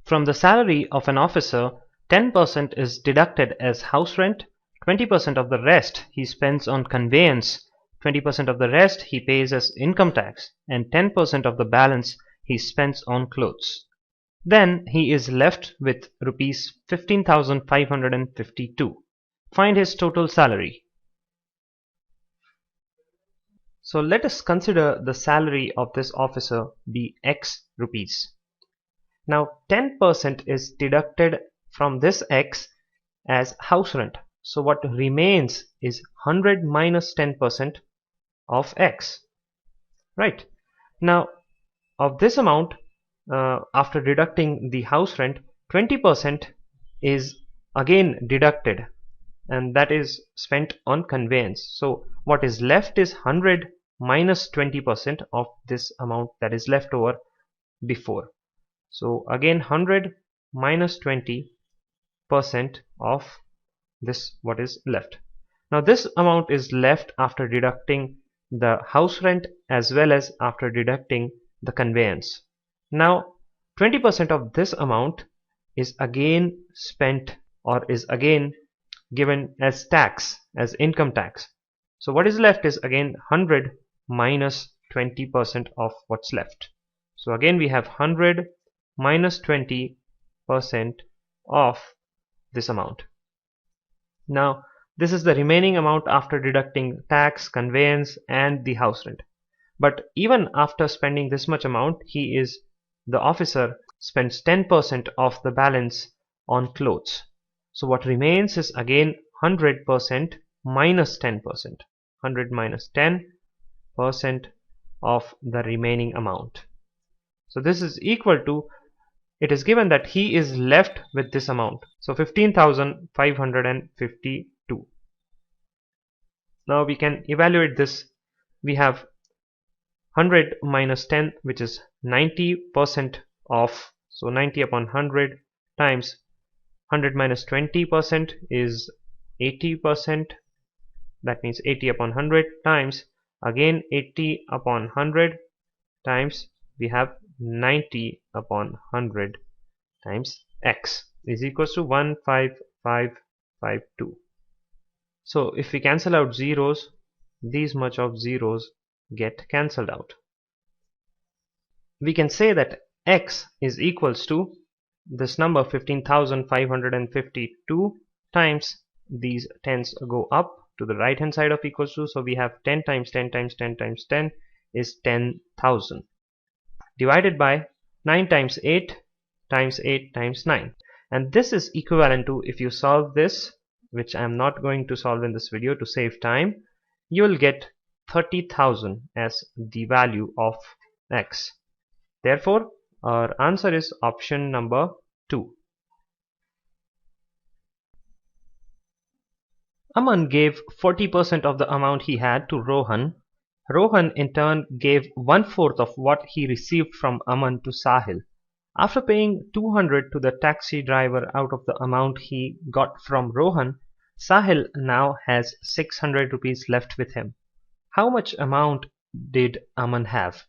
From the salary of an officer, 10% is deducted as house rent, 20% of the rest he spends on conveyance, 20% of the rest he pays as income tax, and 10% of the balance he spends on clothes. Then he is left with rupees 15,552. Find his total salary. So let us consider the salary of this officer be X rupees. Now 10% is deducted from this X as house rent. So what remains is 100 minus 10% of X. Right. Now of this amount, after deducting the house rent, 20% is again deducted, and that is spent on conveyance. So what is left is 100 minus 20% of this amount that is left over before. So again 100 minus 20% of this what is left. Now this amount is left after deducting the house rent as well as after deducting the conveyance. Now 20% of this amount is again spent or is again given as tax, as income tax. So what is left is again 100 minus 20% of what's left. So again we have 100 minus 20% of this amount. Now this is the remaining amount after deducting tax, conveyance and the house rent. But even after spending this much amount, the officer spends 10% of the balance on clothes. So what remains is again 100% minus 10%. 100 minus 10% of the remaining amount. So this is equal to, it is given that he is left with this amount. So 15,552. Now we can evaluate this. We have 100 minus 10, which is 90% of, so 90 upon 100 times 100 minus 20% is 80%. That means 80 upon 100 times again 80 upon 100 times we have 90 upon 100 times X is equals to 15552. So if we cancel out zeros, these much of zeros get cancelled out. We can say that X is equals to this number 15,552 times these tens go up to the right hand side of equals to, so we have 10 times 10 times 10 times 10 is 10,000 divided by 9 times 8 times 8 times 9, and this is equivalent to, if you solve this, which I am not going to solve in this video to save time, you will get 30,000 as the value of X. Therefore our answer is option number 2. Aman gave 40% of the amount he had to Rohan. Rohan in turn gave 1/4 of what he received from Aman to Sahil. After paying 200 to the taxi driver out of the amount he got from Rohan, Sahil now has 600 rupees left with him. How much amount did Aman have?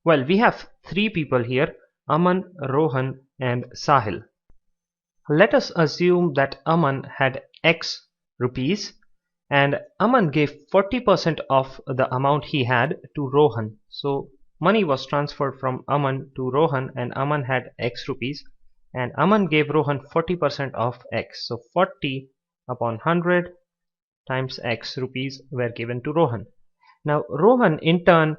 Well, we have 3 people here, Aman, Rohan and Sahil. Let us assume that Aman had X rupees and Aman gave 40% of the amount he had to Rohan. So money was transferred from Aman to Rohan and Aman had X rupees and Aman gave Rohan 40% of X. So 40 upon 100 times X rupees were given to Rohan. Now Rohan in turn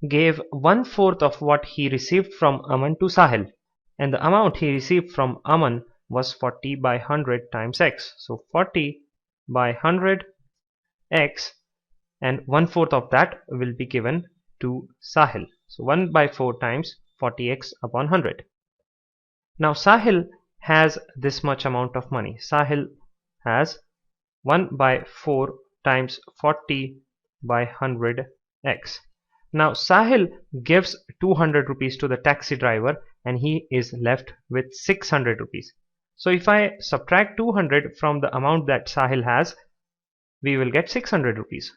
gave 1/4 of what he received from Aman to Sahil, and the amount he received from Aman was 40 by 100 times X. So 40 by 100 X, and 1/4 of that will be given to Sahil. So 1 by 4 times 40x upon 100. Now Sahil has this much amount of money. Sahil has 1 by 4 times 40 by 100x. Now Sahil gives 200 rupees to the taxi driver and he is left with 600 rupees. So if I subtract 200 from the amount that Sahil has, we will get 600 rupees.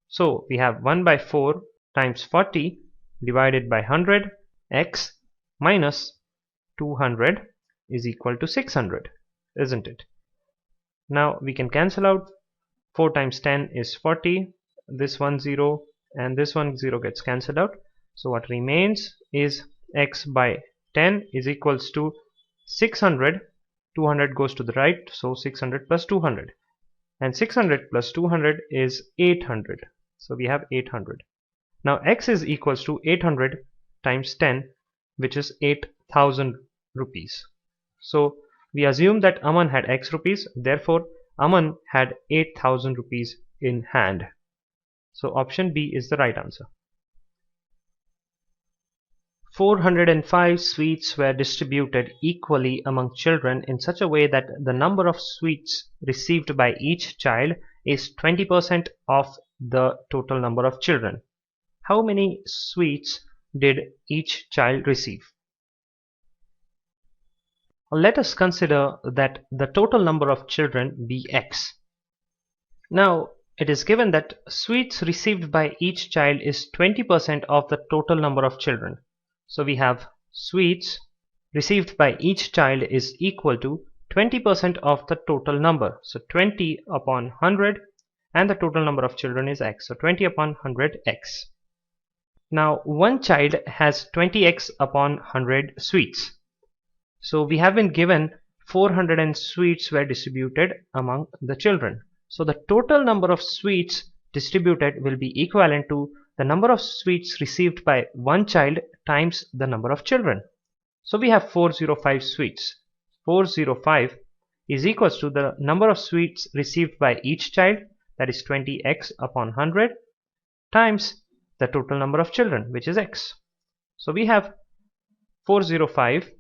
So we have 1 by 4 times 40 divided by 100 x minus 200 is equal to 600, isn't it? Now we can cancel out. 4 times 10 is 40, this one 0 and this one 0 gets cancelled out. So what remains is x by 10 is equals to 600. 200 goes to the right, so 600 plus 200, and 600 plus 200 is 800, so we have 800. Now x is equals to 800 times 10, which is 8,000 rupees. So we assume that Aman had x rupees, therefore Aman had 8,000 rupees in hand. So option B is the right answer. 405 sweets were distributed equally among children in such a way that the number of sweets received by each child is 20% of the total number of children. How many sweets did each child receive? Let us consider that the total number of children be x. Now it is given that sweets received by each child is 20% of the total number of children. So we have sweets received by each child is equal to 20% of the total number. So 20 upon 100, and the total number of children is x. So 20 upon 100 x. Now one child has 20x upon 100 sweets. So we have been given 400 sweets were distributed among the children. So the total number of sweets distributed will be equivalent to the number of sweets received by one child times the number of children. So we have 405 sweets. 405 is equals to the number of sweets received by each child, that is 20x upon 100, times the total number of children, which is x. So we have 405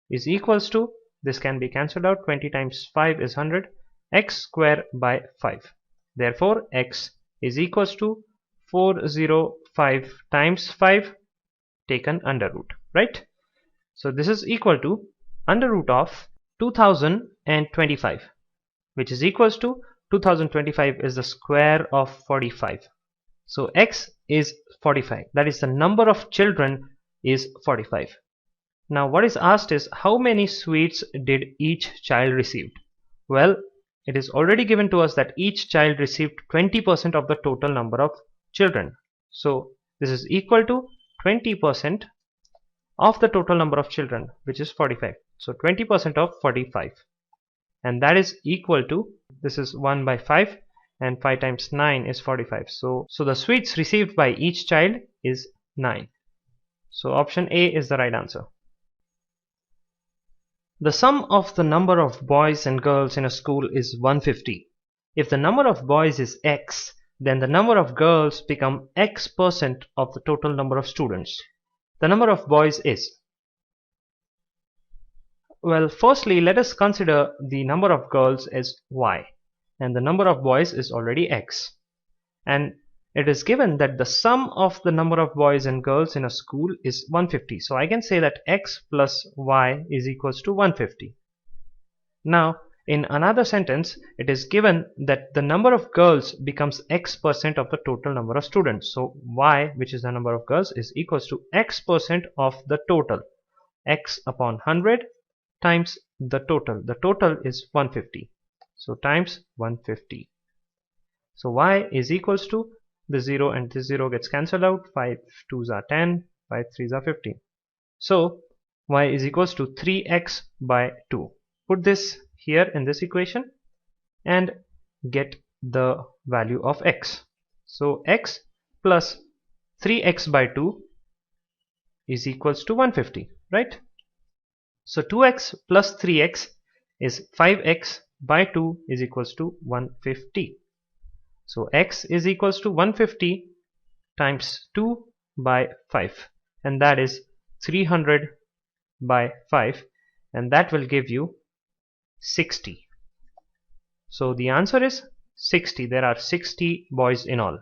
is equals to, this can be cancelled out, 20 times 5 is 100, x square by 5. Therefore x is equals to 405 times 5 taken under root, right? So this is equal to under root of 2025, which is equals to 2025 is the square of 45. So x is 45, that is the number of children is 45. Now what is asked is how many sweets did each child receive? Well, it is already given to us that each child received 20% of the total number of children. So this is equal to 20% of the total number of children, which is 45. So 20% of 45, and that is equal to, this is 1 by 5, and 5 times 9 is 45. So the sweets received by each child is 9. So option A is the right answer. The sum of the number of boys and girls in a school is 150. If the number of boys is x, then the number of girls become x% of the total number of students. The number of boys is, well, firstly let us consider the number of girls as y, and the number of boys is already x, and it is given that the sum of the number of boys and girls in a school is 150. So I can say that x plus y is equals to 150. Now in another sentence it is given that the number of girls becomes x% of the total number of students. So y, which is the number of girls, is equals to x% of the total, x upon 100 times the total. The total is 150, so times 150. So y is equals to, the 0 and this 0 gets cancelled out, 5 2s are 10, 5 3s are 15. So y is equals to 3x by 2. Put this here in this equation and get the value of x. So x plus 3x by 2 is equals to 150, right? So 2x plus 3x is 5x by 2 is equals to 150. So x is equals to 150 times 2 by 5, and that is 300 by 5, and that will give you 60. So the answer is 60. There are 60 boys in all.